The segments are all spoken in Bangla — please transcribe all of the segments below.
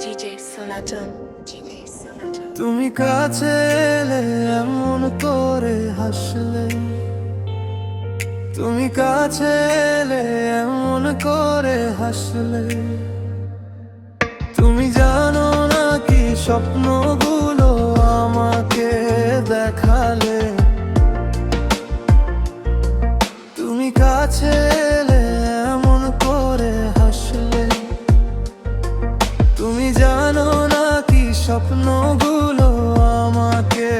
DJ Sonaton, DJ Sonaton. তুমি কাছে এলে এমন করে হাসলে, তুমি কাছে এলে এমন করে হাসলে। তুমি জানো না কি স্বপ্নগুলো আমাকে দেখালে। তুমি কাছে এলে এমন করে হাসলে। তুমি জানো না কি স্বপ্নগুলো আমাকে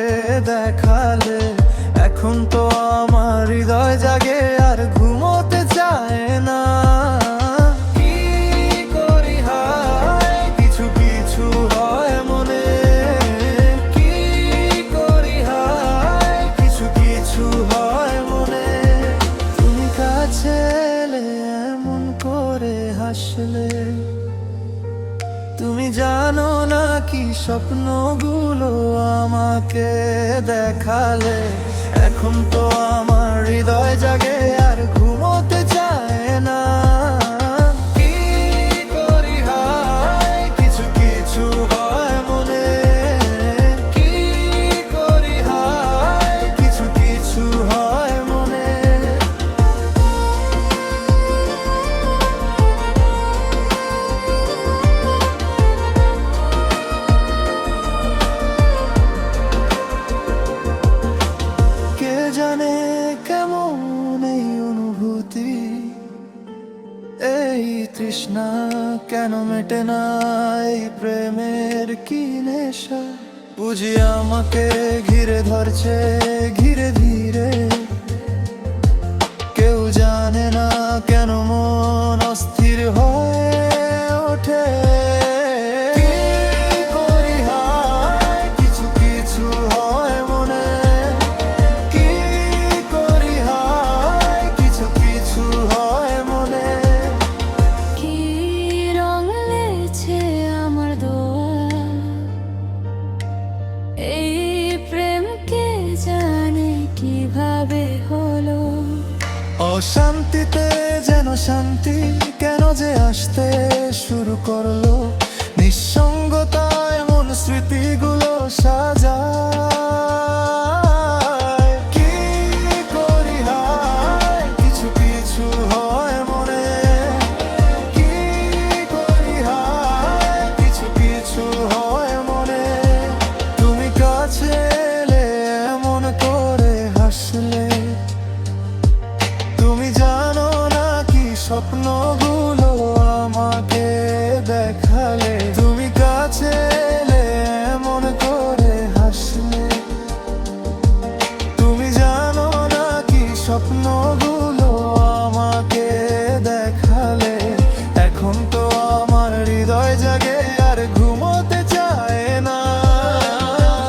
দেখালে। এখন তো আমার হৃদয় জাগে আর ঘুমোতে চায় না। কি করি হায়, কিছু কিছু হয় মনে। কি করি হায়, কিছু কিছু হয় মনে। তুমি কাছে এলে এমন করে হাসলে। তুমি জানো না কি স্বপ্নগুলো আমাকে দেখালে। এখন তো আমার হৃদয় জাগে আর ঘুমোতে চায় না। কি করি হায়, কিছু কিছু হয় মনে। কি করি হায়, কিছু কিছু হয় মনে। জানে কেমন এই অনুভূতি, এই তৃষ্ণা কেন মেটে না, এই প্রেমের কি নেশা বুঝি আমাকে ঘিরে ধরছে ধীরে ধীরে। কেউ জানে না কেন মন অস্থির হয়ে ওঠে। কিভাবে হলো অশান্তিতে যেন শান্তি কেন যে আসতে শুরু করলো। নিঃসঙ্গতায় মন স্মৃতিগুলো সাজায়। কি করি হায়, কিছু কিছু হয় মনে। কি করি হায়, কিছু কিছু হয় মনে। তুমি কাছে এলে এমন করে হাসলে। তুমি জানো না কি স্বপ্নগুলো আমাকে দেখালে। তুমি কাছে এলে এমন করে হাসলে। তুমি জানো না কি স্বপ্নগুলো আমাকে দেখালে। এখন তো আমার হৃদয় জাগে আর ঘুমোতে চায় না।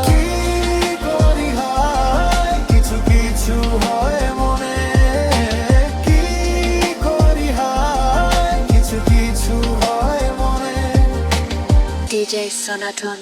কি করি হায়, কিছু কিছু হয় মনে। কি করি হায়, কিছু কিছু হয় মনে। DJ Sonaton.